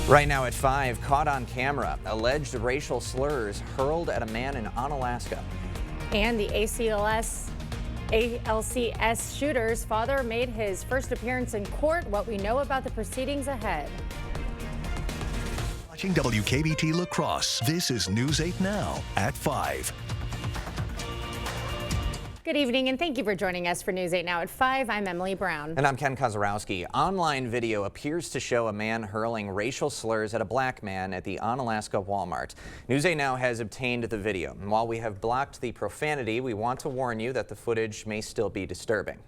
Right now at 5, caught on camera, alleged racial slurs hurled at a man in Onalaska. And the ALCS shooter's father made his first appearance in court. What we know about the proceedings ahead. Watching WKBT La Crosse, this is News 8 Now at 5. Good evening and thank you for joining us for News 8 Now at 5. I'm Emily Brown. And I'm Ken Kozarowski. Online video appears to show a man hurling racial slurs at a black man at the Onalaska Walmart. News 8 Now has obtained the video. And while we have blocked the profanity, we want to warn you that the footage may still be disturbing.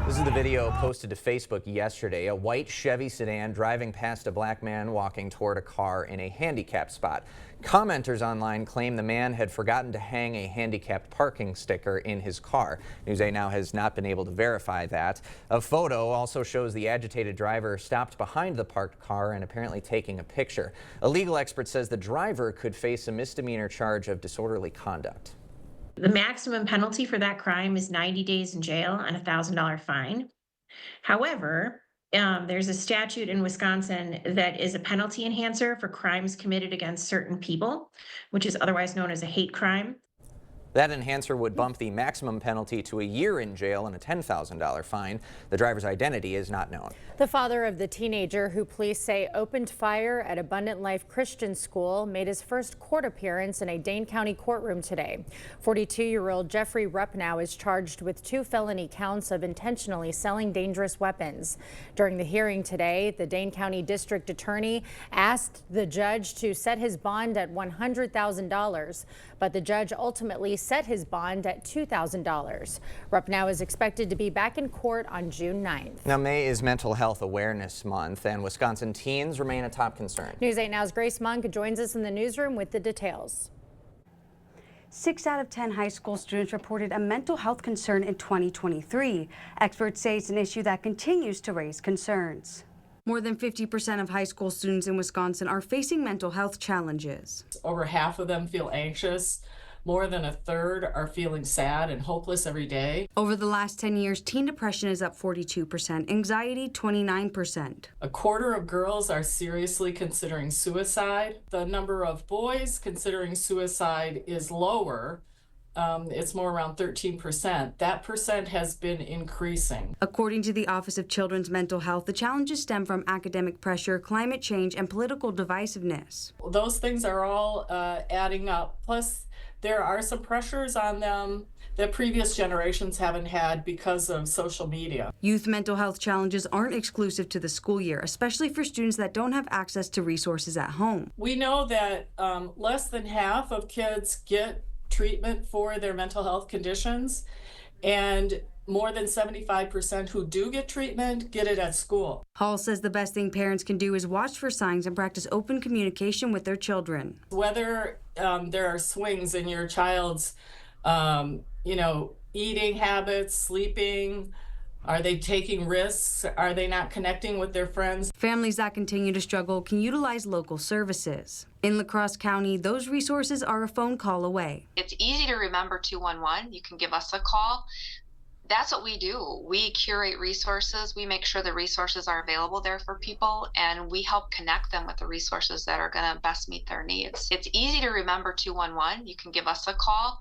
This is the video posted to Facebook yesterday. A white Chevy sedan driving past a black man walking toward a car in a handicapped spot. Commenters online claim the man had forgotten to hang a handicapped parking sticker in his car. News 8 Now has not been able to verify that. A photo also shows the agitated driver stopped behind the parked car and apparently taking a picture. A legal expert says the driver could face a misdemeanor charge of disorderly conduct. The maximum penalty for that crime is 90 days in jail and a $1,000 fine. However, there's a statute in Wisconsin that is a penalty enhancer for crimes committed against certain people, which is otherwise known as a hate crime. That enhancer would bump the maximum penalty to a year in jail and a $10,000 fine. The driver's identity is not known. The father of the teenager who police say opened fire at Abundant Life Christian School made his first court appearance in a Dane County courtroom today. 42-year-old Jeffrey Ruppnow is charged with 2 felony counts of intentionally selling dangerous weapons. During the hearing today, the Dane County District Attorney asked the judge to set his bond at $100,000, but the judge ultimately set his bond at $2,000. Ruppnow is expected to be back in court on June 9th. Now, May is Mental Health Awareness Month, and Wisconsin teens remain a top concern. News 8 Now's Grace Monk joins us in the newsroom with the details. 6 out of 10 high school students reported a mental health concern in 2023. Experts say it's an issue that continues to raise concerns. More than 50% of high school students in Wisconsin are facing mental health challenges. Over half of them feel anxious. More than a third are feeling sad and hopeless every day. Over the last 10 years, teen depression is up 42%, anxiety 29%. A quarter of girls are seriously considering suicide. The number of boys considering suicide is lower. It's more around 13%. That percent has been increasing. According to the Office of Children's Mental Health, the challenges stem from academic pressure, climate change, and political divisiveness. Those things are all adding up. Plus, there are some pressures on them that previous generations haven't had because of social media. Youth mental health challenges aren't exclusive to the school year, especially for students that don't have access to resources at home. We know that less than half of kids get treatment for their mental health conditions, and more than 75% who do get treatment get it at school. Hall says the best thing parents can do is watch for signs and practice open communication with their children. Whether there are swings in your child's, eating habits, sleeping, are they taking risks? Are they not connecting with their friends? Families that continue to struggle can utilize local services. In La Crosse County, those resources are a phone call away. It's easy to remember 211. You can give us a call. That's what we do. We curate resources. We make sure the resources are available there for people, and we help connect them with the resources that are going to best meet their needs. It's easy to remember 211. You can give us a call.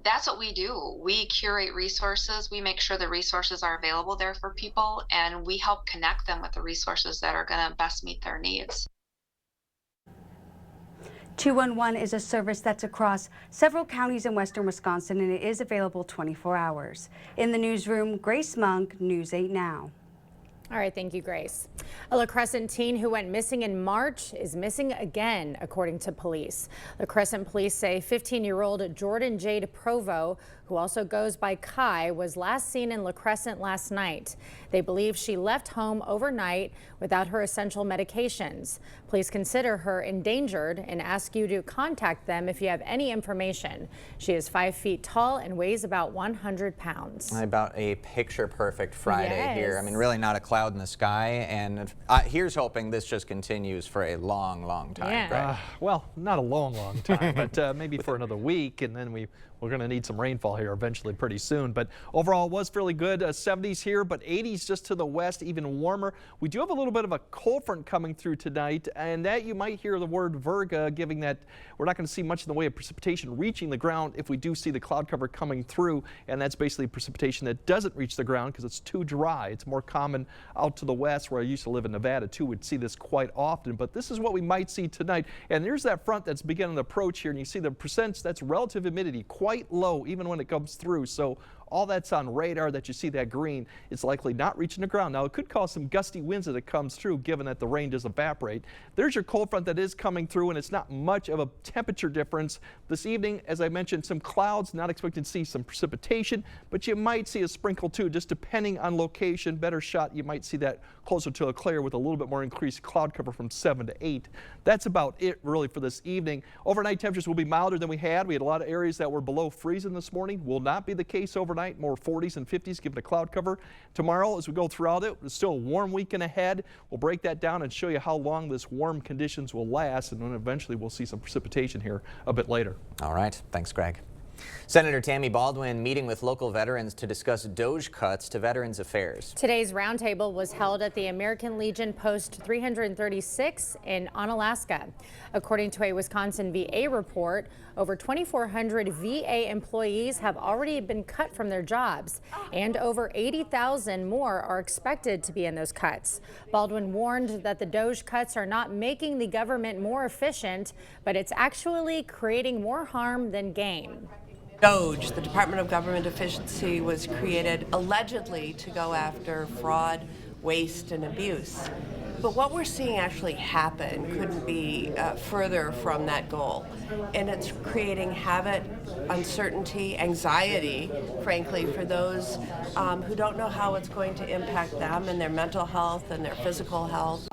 That's what we do. We curate resources. We make sure the resources are available there for people, and we help connect them with the resources that are going to best meet their needs. 211 is a service that's across several counties in western Wisconsin, and it is available 24 hours. In the newsroom, Grace Monk, News 8 Now. All right, thank you, Grace. A La Crescent teen who went missing in March is missing again, according to police. La Crescent police say 15-year-old Jordan Jade Provo, who also goes by Kai, was last seen in La Crescent last night. They believe she left home overnight without her essential medications. Police consider her endangered and ask you to contact them if you have any information. She is 5 feet tall and weighs about 100 pounds. About a picture-perfect Friday Yes. here. I mean, really not a cloud in the sky, and here's hoping this just continues for a long, long time. Yeah. Greg. Well, not a long time, but maybe for another week, and then we're going to need some rainfall here eventually pretty soon. But overall, it was fairly good. 70s here, but 80s just to the west, even warmer. We do have a little bit of a cold front coming through tonight, and that you might hear the word virga, giving that we're not going to see much in the way of precipitation reaching the ground if we do see the cloud cover coming through, and that's basically precipitation that doesn't reach the ground because it's too dry. It's more common out to the west, where I used to live in Nevada too. We'd see this quite often, but this is what we might see tonight. And there's that front that's beginning to approach here, and you see the percents, that's relative humidity, quite low even when it comes through. So all that's on radar that you see that green, it's likely not reaching the ground. Now, it could cause some gusty winds as it comes through, given that the rain does evaporate. There's your cold front that is coming through, and it's not much of a temperature difference. This evening, as I mentioned, some clouds, not expecting to see some precipitation, but you might see a sprinkle too, just depending on location. Better shot, you might see that closer to a clear with a little bit more increased cloud cover from 7 to 8. That's about it really for this evening. Overnight temperatures will be milder than we had. We had a lot of areas that were below freezing this morning. Will not be the case overnight. More 40s and 50s given the cloud cover. Tomorrow, as we go throughout it, it's still a warm weekend ahead. We'll break that down and show you how long this warm conditions will last, and then eventually we'll see some precipitation here a bit later. All right. Thanks, Greg. Senator Tammy Baldwin meeting with local veterans to discuss DOGE cuts to Veterans Affairs. Today's roundtable was held at the American Legion Post 336 in Onalaska. According to a Wisconsin VA report, over 2,400 VA employees have already been cut from their jobs, and over 80,000 more are expected to be in those cuts. Baldwin warned that the DOGE cuts are not making the government more efficient, but it's actually creating more harm than gain. DOGE, the Department of Government Efficiency, was created allegedly to go after fraud, waste, and abuse. But what we're seeing actually happen couldn't be further from that goal. And it's creating havoc, uncertainty, anxiety, frankly, for those who don't know how it's going to impact them and their mental health and their physical health.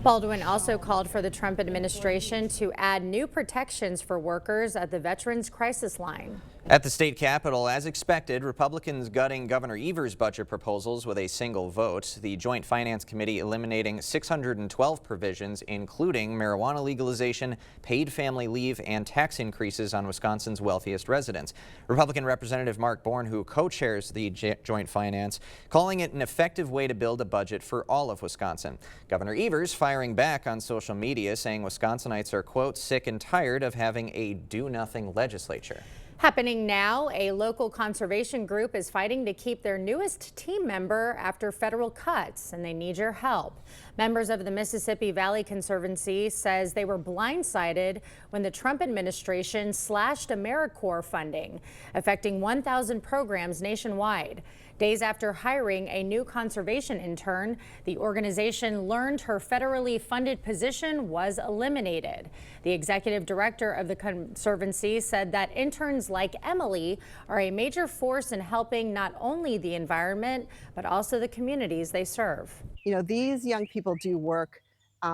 Baldwin also called for the Trump administration to add new protections for workers at the Veterans Crisis Line. At the state capitol, as expected, Republicans gutting Governor Evers' budget proposals with a single vote. The Joint Finance Committee eliminating 612 provisions, including marijuana legalization, paid family leave, and tax increases on Wisconsin's wealthiest residents. Republican Representative Mark Bourne, who co-chairs the Joint Finance, calling it an effective way to build a budget for all of Wisconsin. Governor Evers firing back on social media, saying Wisconsinites are, quote, sick and tired of having a do-nothing legislature. Happening now, a local conservation group is fighting to keep their newest team member after federal cuts, and they need your help. Members of the Mississippi Valley Conservancy says they were blindsided when the Trump administration slashed AmeriCorps funding, affecting 1,000 programs nationwide. Days after hiring a new conservation intern, the organization learned her federally funded position was eliminated. The executive director of the Conservancy said that interns like Emily are a major force in helping not only the environment, but also the communities they serve. You know, these young people do work,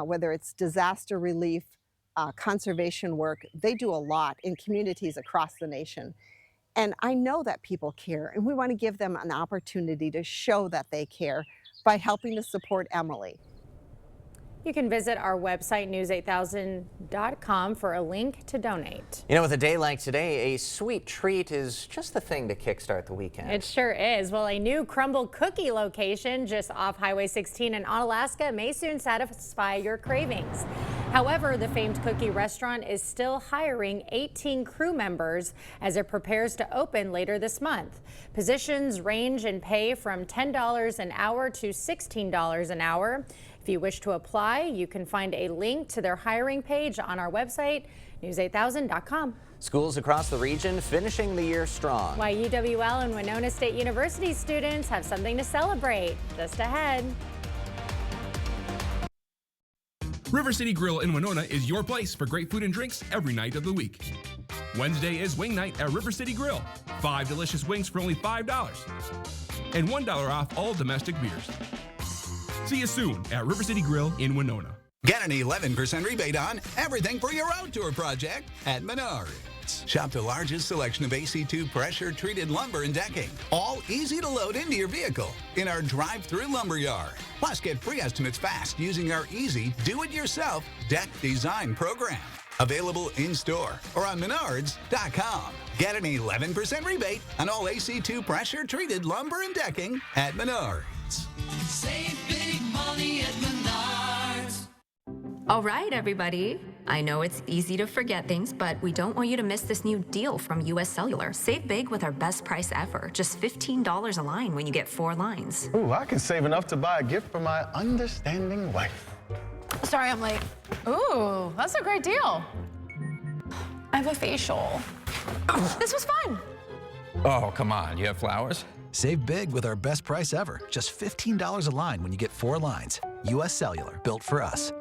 whether it's disaster relief, conservation work, they do a lot in communities across the nation. And I know that people care, and we want to give them an opportunity to show that they care by helping to support Emily. You can visit our website, news8000.com, for a link to donate. You know, with a day like today, a sweet treat is just the thing to kickstart the weekend. It sure is. Well, a new crumble cookie location just off Highway 16 in Onalaska may soon satisfy your cravings. However, the famed cookie restaurant is still hiring 18 crew members as it prepares to open later this month. Positions range in pay from $10 an hour to $16 an hour. If you wish to apply, you can find a link to their hiring page on our website, news8000.com. Schools across the region finishing the year strong. Why UWL and Winona State University students have something to celebrate just ahead. River City Grill in Winona is your place for great food and drinks every night of the week. Wednesday is wing night at River City Grill. 5 delicious wings for only $5. And $1 off all domestic beers. See you soon at River City Grill in Winona. Get an 11% rebate on everything for your outdoor project at Menards. Menards. Shop the largest selection of AC2 pressure-treated lumber and decking, all easy to load into your vehicle in our drive-through lumber yard. Plus, get free estimates fast using our easy do-it-yourself deck design program. Available in-store or on Menards.com. Get an 11% rebate on all AC2 pressure-treated lumber and decking at Menards. Save big money at Menards. All right, everybody. I know it's easy to forget things, but we don't want you to miss this new deal from US Cellular. Save big with our best price ever. Just $15 a line when you get 4 lines. Ooh, I can save enough to buy a gift for my understanding wife. Sorry, I'm late. Ooh, that's a great deal. I have a facial. This was fun. Oh, come on. You have flowers? Save big with our best price ever. Just $15 a line when you get 4 lines. US Cellular, built for us.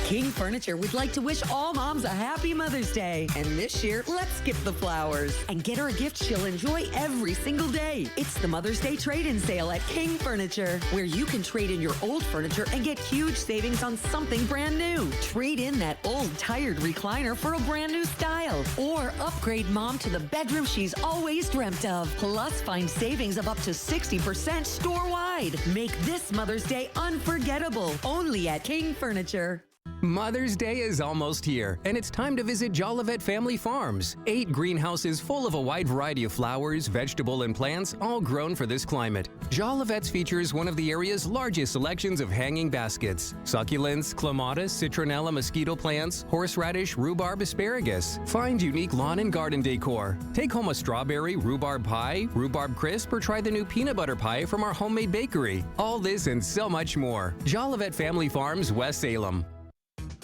King Furniture would like to wish all moms a happy Mother's Day. And this year, let's skip the flowers and get her a gift she'll enjoy every single day. It's the Mother's Day trade-in sale at King Furniture, where you can trade in your old furniture and get huge savings on something brand new. Trade in that old tired recliner for a brand new style, or upgrade mom to the bedroom she's always dreamt of. Plus, find savings of up to 60% store-wide. Make this Mother's Day unforgettable, only at King Furniture. Mother's Day is almost here, and it's time to visit Jolivet Family Farms. 8 greenhouses full of a wide variety of flowers, vegetable, and plants, all grown for this climate. Jolivet's features one of the area's largest selections of hanging baskets: succulents, clematis, citronella, mosquito plants, horseradish, rhubarb, asparagus. Find unique lawn and garden decor. Take home a strawberry rhubarb pie, rhubarb crisp, or try the new peanut butter pie from our homemade bakery. All this and so much more. Jolivet Family Farms, West Salem.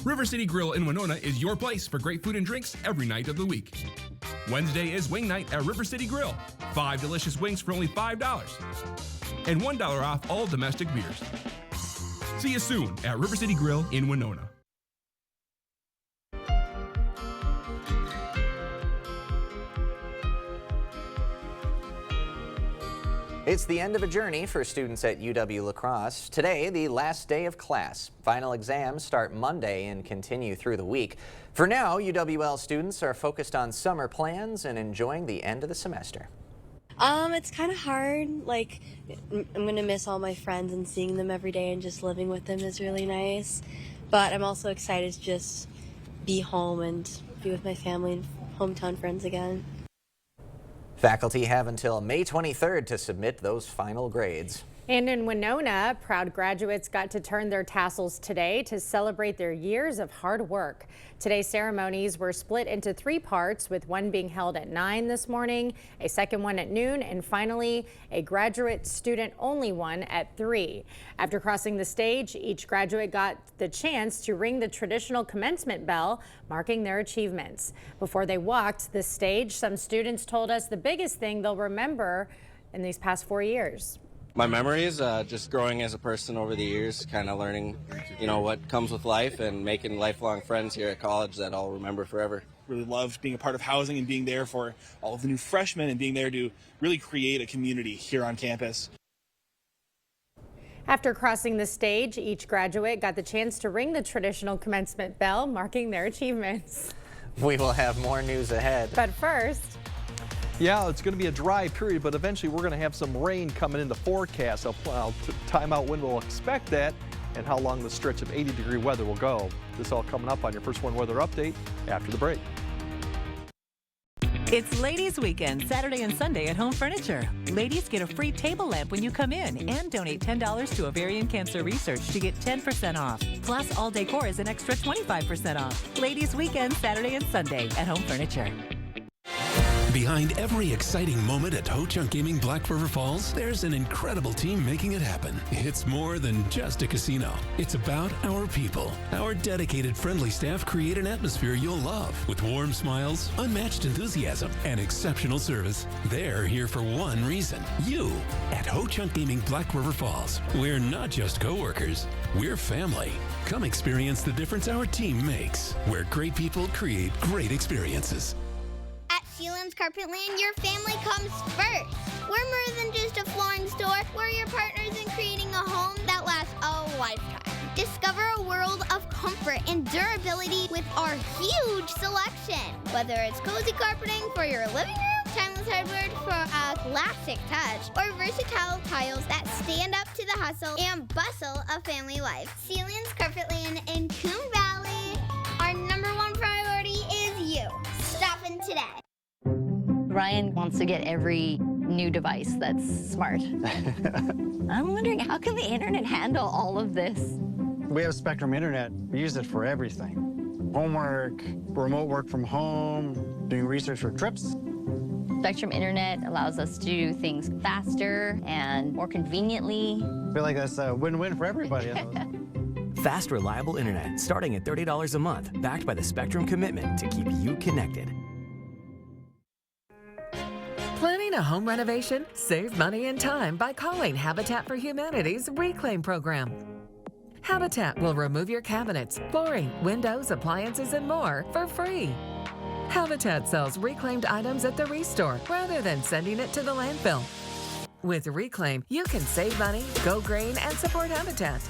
River City Grill in Winona is your place for great food and drinks every night of the week. Wednesday is wing night at River City Grill. 5 delicious wings for only $5. And $1 off all domestic beers. See you soon at River City Grill in Winona. It's the end of a journey for students at UW-La Crosse. Today, the last day of class. Final exams start Monday and continue through the week. For now, UWL students are focused on summer plans and enjoying the end of the semester. It's kind of hard. Like, I'm going to miss all my friends, and seeing them every day and just living with them is really nice. But I'm also excited to just be home and be with my family and hometown friends again. Faculty have until May 23rd to submit those final grades. And in Winona, proud graduates got to turn their tassels today to celebrate their years of hard work. Today's ceremonies were split into 3 parts, with one being held at 9 this morning, a second one at noon, and finally a graduate student-only one at 3. After crossing the stage, each graduate got the chance to ring the traditional commencement bell, marking their achievements. Before they walked the stage, some students told us the biggest thing they'll remember in these past 4 years. My memories, just growing as a person over the years, kind of learning, what comes with life and making lifelong friends here at college that I'll remember forever. Really loved being a part of housing and being there for all of the new freshmen and being there to really create a community here on campus. After crossing the stage, each graduate got the chance to ring the traditional commencement bell, marking their achievements. We will have more news ahead. But first, yeah, it's going to be a dry period, but eventually we're going to have some rain coming in the forecast. I'll time out when we'll expect that and how long the stretch of 80-degree weather will go. This all coming up on your First One Weather Update after the break. It's Ladies Weekend, Saturday and Sunday at Home Furniture. Ladies get a free table lamp when you come in and donate $10 to ovarian cancer research to get 10% off. Plus, all decor is an extra 25% off. Ladies Weekend, Saturday and Sunday at Home Furniture. Behind every exciting moment at Ho-Chunk Gaming Black River Falls, there's an incredible team making it happen. It's more than just a casino. It's about our people. Our dedicated, friendly staff create an atmosphere you'll love with warm smiles, unmatched enthusiasm, and exceptional service. They're here for one reason: you. At Ho-Chunk Gaming Black River Falls, we're not just coworkers, we're family. Come experience the difference our team makes, where great people create great experiences. At Sealands Carpetland, your family comes first. We're more than just a flooring store. We're your partners in creating a home that lasts a lifetime. Discover a world of comfort and durability with our huge selection. Whether it's cozy carpeting for your living room, timeless hardwood for a classic touch, or versatile tiles that stand up to the hustle and bustle of family life. Celian's Carpet Land in Coon Valley. Our #1 priority is you. Stop in today. Ryan wants to get every new device that's smart. I'm wondering, how can the internet handle all of this? We have Spectrum Internet. We use it for everything. Homework, remote work from home, doing research for trips. Spectrum Internet allows us to do things faster and more conveniently. I feel like that's a win-win for everybody. Fast, reliable internet starting at $30 a month, backed by the Spectrum commitment to keep you connected. Planning a home renovation? Save money and time by calling Habitat for Humanity's Reclaim program. Habitat will remove your cabinets, flooring, windows, appliances, and more for free. Habitat sells reclaimed items at the Restore rather than sending it to the landfill. With Reclaim, you can save money, go green, and support Habitat.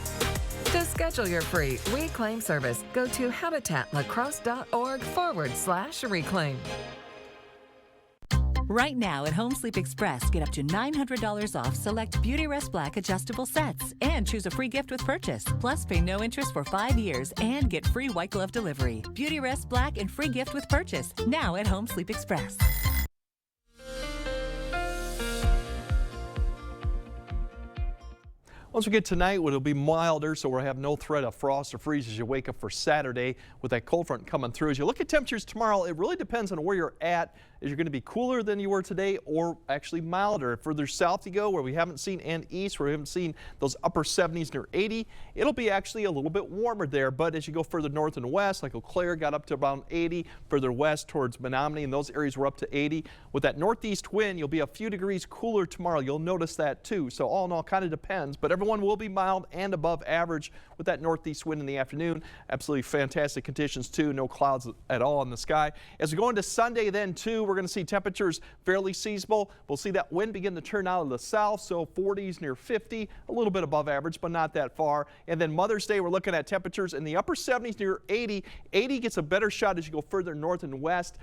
To schedule your free Reclaim service, go to habitatlacrosse.org/reclaim. Right now at Home Sleep Express, get up to $900 off select Beauty Rest Black adjustable sets and choose a free gift with purchase. Plus, pay no interest for 5 years and get free white glove delivery. Beauty Rest Black and free gift with purchase. Now at Home Sleep Express. Once we get tonight, it'll be milder, so we'll have no threat of frost or freeze as you wake up for Saturday with that cold front coming through. As you look at temperatures tomorrow, it really depends on where you're at. Is you're going to be cooler than you were today or actually milder? Further south you go, where we haven't seen, and east, where we haven't seen those upper 70s near 80, it'll be actually a little bit warmer there. But as you go further north and west, like Eau Claire got up to around 80, further west towards Menominee, and those areas were up to 80. With that northeast wind, you'll be a few degrees cooler tomorrow. You'll notice that too. So all in all, kind of depends, but everyone will be mild and above average with that northeast wind in the afternoon. Absolutely fantastic conditions too. No clouds at all in the sky. As we go into Sunday then too, we're going to see temperatures fairly seasonable. We'll see that wind begin to turn out of the south, so 40s near 50, a little bit above average, but not that far. And then Mother's Day, we're looking at temperatures in the upper 70s near 80. 80 gets a better shot as you go further north and west.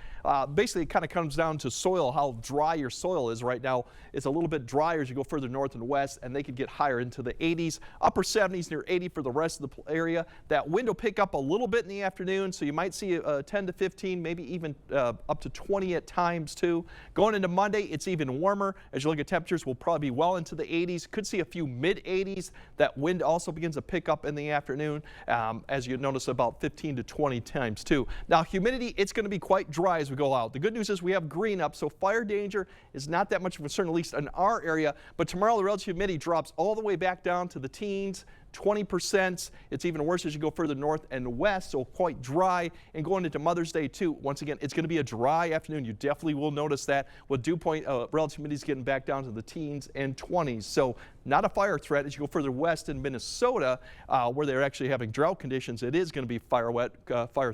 Basically, it kind of comes down to soil, how dry your soil is right now. It's a little bit drier as you go further north and west, and they could get higher into the 80s. Upper 70s near 80 for the rest of the area. That wind will pick up a little bit in the afternoon, so you might see 10 to 15, maybe even up to 20 at times too. Going into Monday, it's even warmer. As you look at temperatures, we'll probably be well into the 80s. Could see a few mid 80s. That wind also begins to pick up in the afternoon, as you notice about 15 to 20 times too. Now humidity, it's going to be quite dry as we go out. The good news is we have green up, so fire danger is not that much of a concern, at least in our area. But tomorrow the relative humidity drops all the way back down to the teens. 20%. It's even worse as you go further north and west, so quite dry. And going into Mother's Day too, once again, it's going to be a dry afternoon. You definitely will notice that with dew point relative humidity is getting back down to the teens and 20s. So not a fire threat as you go further west in Minnesota, where they're actually having drought conditions. It is going to be fire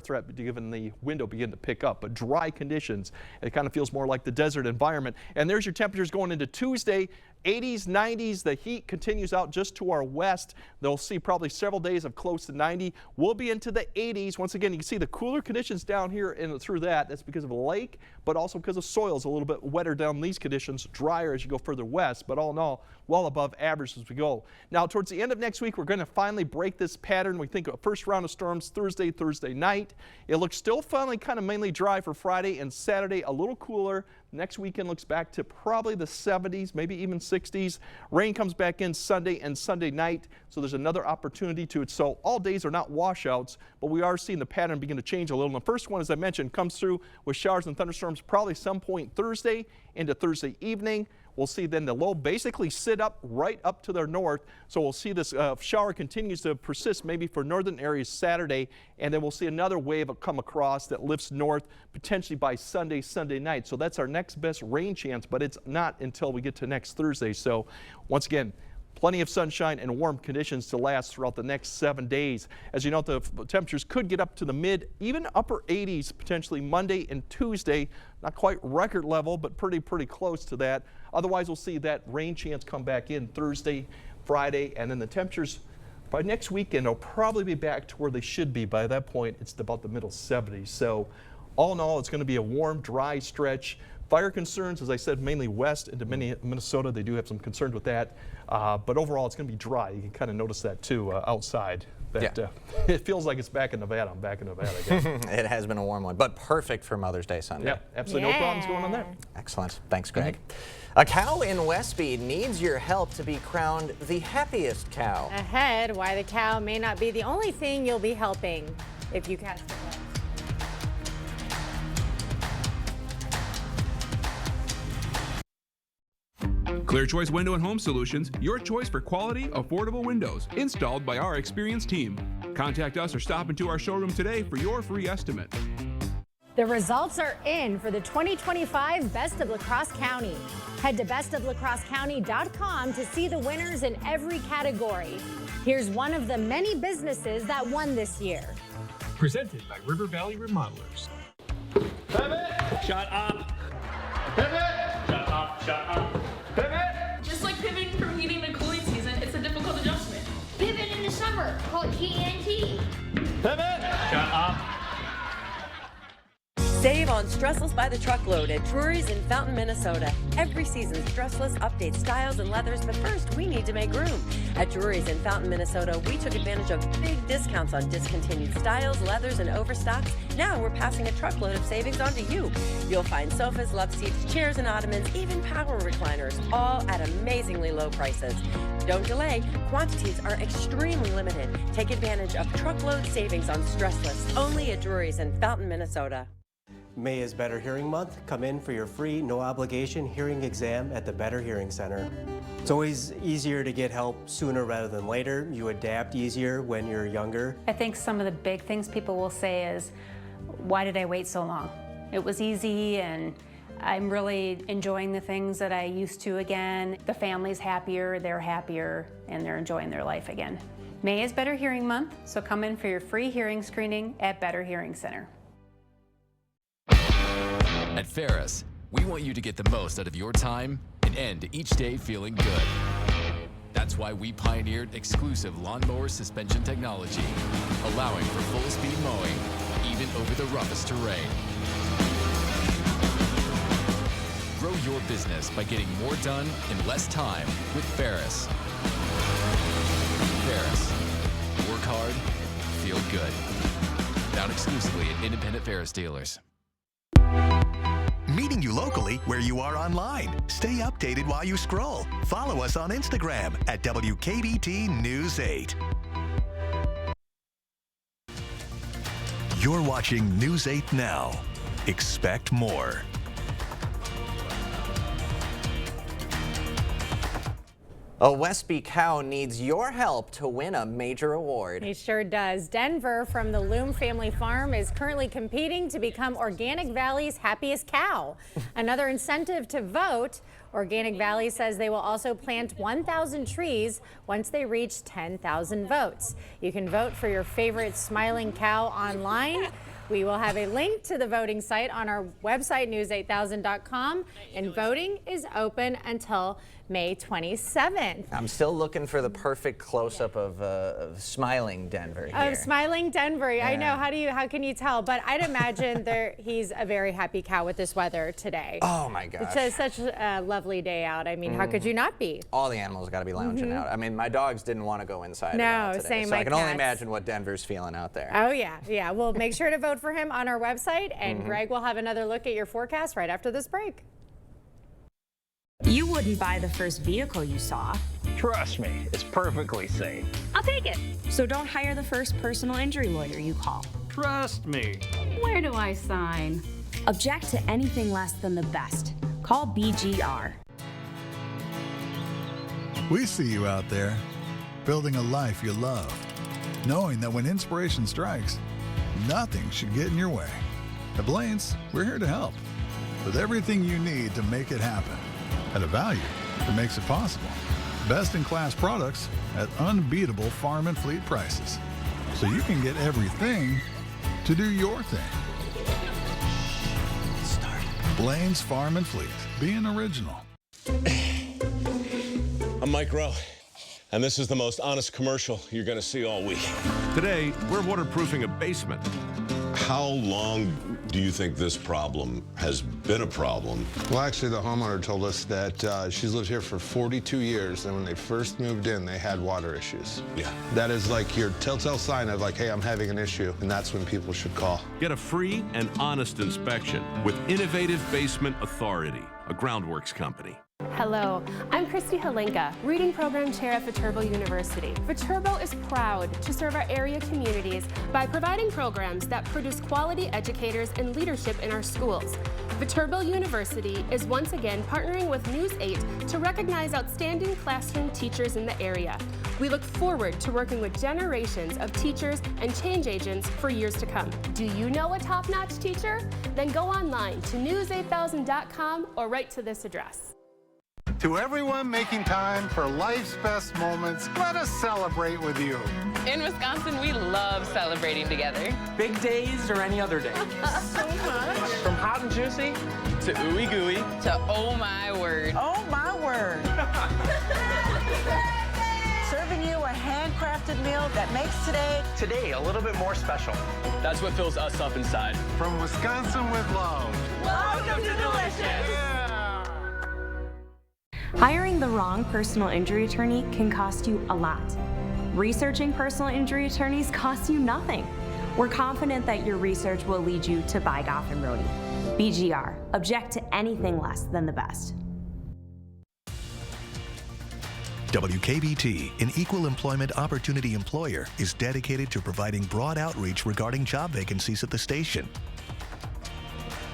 threat given the wind will begin to pick up. But dry conditions, it kind of feels more like the desert environment. And there's your temperatures going into Tuesday. 80s, 90s, the heat continues out just to our west. They'll see probably several days of close to 90. We'll be into the 80s. Once again, you can see the cooler conditions down here and through that. That's because of a lake, but also because of soils a little bit wetter down these conditions, drier as you go further west, but all in all, well above average as we go. Now, towards the end of next week, we're going to finally break this pattern. We think a first round of storms Thursday night. It looks still finally kind of mainly dry for Friday and Saturday, a little cooler. Next weekend looks back to probably the 70s, maybe even 60s. Rain comes back in Sunday and Sunday night, so there's another opportunity to it. So all days are not washouts, but we are seeing the pattern begin to change a little. And the first one, as I mentioned, comes through with showers and thunderstorms probably some point Thursday into Thursday evening. We'll see then the low basically sit up right up to the north. So we'll see this shower continues to persist maybe for northern areas Saturday, and then we'll see another wave come across that lifts north potentially by Sunday night. So that's our next best rain chance, but it's not until we get to next Thursday. So once again, Plenty of sunshine and warm conditions to last throughout the next 7 days. As you know, the temperatures could get up to the mid, even upper 80s potentially Monday and Tuesday. Not quite record level, but pretty close to that. Otherwise, we'll see that rain chance come back in Thursday, Friday, and then the temperatures by next weekend will probably be back to where they should be. By that point, it's about the middle 70s. So all in all, it's going to be a warm, dry stretch. Fire concerns, as I said, mainly west into Minnesota. They do have some concerns with that. But overall, it's going to be dry. You can kind of notice that, too, outside. It feels like it's back in Nevada. I'm back in Nevada again. It has been a warm one, but perfect for Mother's Day Sunday. Yeah, absolutely no problems going on there. Excellent. Thanks, Greg. A cow in Westby needs your help to be crowned the happiest cow. Ahead, why the cow may not be the only thing you'll be helping if you catch the bug. Clear Choice Window and Home Solutions, your choice for quality, affordable windows, installed by our experienced team. Contact us or stop into our showroom today for your free estimate. The results are in for the 2025 Best of La Crosse County. Head to bestoflacrossecounty.com to see the winners in every category. Here's one of the many businesses that won this year. Presented by River Valley Remodelers. Pivot! Shut up! Pivot! Shut up, shut up. Pivot! Just like pivoting from heating to cooling season, it's a difficult adjustment. Pivot in the summer, call it TNT. Pivot! Shut up. Save on Stressless by the truckload at Drury's in Fountain, Minnesota. Every season, Stressless updates styles and leathers, but first, we need to make room. At Drury's in Fountain, Minnesota, we took advantage of big discounts on discontinued styles, leathers, and overstocks. Now we're passing a truckload of savings on to you. You'll find sofas, love seats, chairs, and ottomans, even power recliners, all at amazingly low prices. Don't delay. Quantities are extremely limited. Take advantage of truckload savings on Stressless, only at Drury's in Fountain, Minnesota. May is Better Hearing Month. Come in for your free, no-obligation hearing exam at the Better Hearing Center. It's always easier to get help sooner rather than later. You adapt easier when you're younger. I think some of the big things people will say is, why did I wait so long? It was easy, and I'm really enjoying the things that I used to again. The family's happier, and they're enjoying their life again. May is Better Hearing Month, so come in for your free hearing screening at Better Hearing Center. At Ferris, we want you to get the most out of your time and end each day feeling good. That's why we pioneered exclusive lawnmower suspension technology, allowing for full-speed mowing, even over the roughest terrain. Grow your business by getting more done in less time with Ferris. Ferris. Work hard, feel good. Found exclusively at independent Ferris dealers. Meeting you locally where you are online. Stay updated while you scroll. Follow us on Instagram at WKBT News 8. You're watching News 8 now. Expect more. A Westby cow needs your help to win a major award. He sure does. Denver from the Loom Family Farm is currently competing to become Organic Valley's happiest cow. Another incentive to vote, Organic Valley says they will also plant 1,000 trees once they reach 10,000 votes. You can vote for your favorite smiling cow online. We will have a link to the voting site on our website, news8000.com, and voting is open until May 27th. I'm still looking for the perfect close-up of smiling Denver here. Of smiling Denver, yeah. I know. How can you tell? But I'd imagine he's a very happy cow with this weather today. Oh my gosh. It's such a lovely day out. I mean, how could you not be? All the animals got to be lounging out. I mean, my dogs didn't want to go inside at all today, same. So I can only imagine what Denver's feeling out there. Oh yeah, yeah. Well, make sure to vote for him on our website, and Greg will have another look at your forecast right after this break. You wouldn't buy the first vehicle you saw. Trust me, it's perfectly safe. I'll take it. So don't hire the first personal injury lawyer you call. Trust me. Where do I sign? Object to anything less than the best. Call BGR. We see you out there, building a life you love, knowing that when inspiration strikes, nothing should get in your way. At Blaine's, we're here to help with everything you need to make it happen at a value that makes it possible. Best-in-class products at unbeatable farm and fleet prices. So you can get everything to do your thing. Blaine's Farm and Fleet, being original. I'm Mike Rowe, and this is the most honest commercial you're going to see all week. Today, we're waterproofing a basement. How long do you think this problem has been a problem? Well, actually, the homeowner told us that she's lived here for 42 years, and when they first moved in, they had water issues. Yeah. That is like your telltale sign of like, hey, I'm having an issue, and that's when people should call. Get a free and honest inspection with Innovative Basement Authority, a Groundworks company. Hello, I'm Christy Halenka, Reading Program Chair at Viterbo University. Viterbo is proud to serve our area communities by providing programs that produce quality educators and leadership in our schools. Viterbo University is once again partnering with News 8 to recognize outstanding classroom teachers in the area. We look forward to working with generations of teachers and change agents for years to come. Do you know a top-notch teacher? Then go online to news8000.com or write to this address. To everyone making time for life's best moments, let us celebrate with you. In Wisconsin, we love celebrating together. Big days or any other day. So much. From hot and juicy to ooey gooey to oh my word. Oh my word. Serving you a handcrafted meal that makes today a little bit more special. That's what fills us up inside. From Wisconsin with love. Welcome to Delicious. Hiring the wrong personal injury attorney can cost you a lot. Researching personal injury attorneys costs you nothing. We're confident that your research will lead you to buy Goff and Rohde. BGR, object to anything less than the best. WKBT, an equal employment opportunity employer, is dedicated to providing broad outreach regarding job vacancies at the station.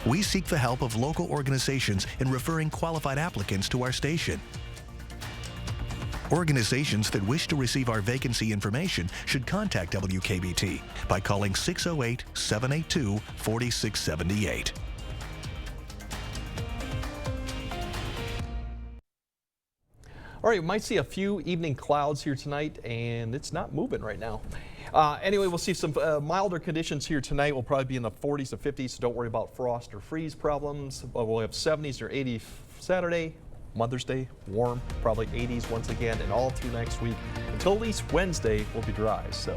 We seek the help of local organizations in referring qualified applicants to our station. Organizations that wish to receive our vacancy information should contact WKBT by calling 608-782-4678. All right, we might see a few evening clouds here tonight, and it's not moving right now. Anyway, we'll see some milder conditions here tonight. We'll probably be in the 40s to 50s, so don't worry about frost or freeze problems. We'll have 70s or 80s Saturday, Mother's Day, warm, probably 80s once again, and all through next week. Until at least Wednesday will be dry, so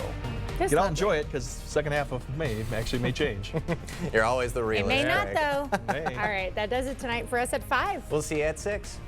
get out and enjoy it, because second half of May actually may change. You're always the realist. It may not, Eric. though. All right, that does it tonight for us at 5. We'll see you at 6.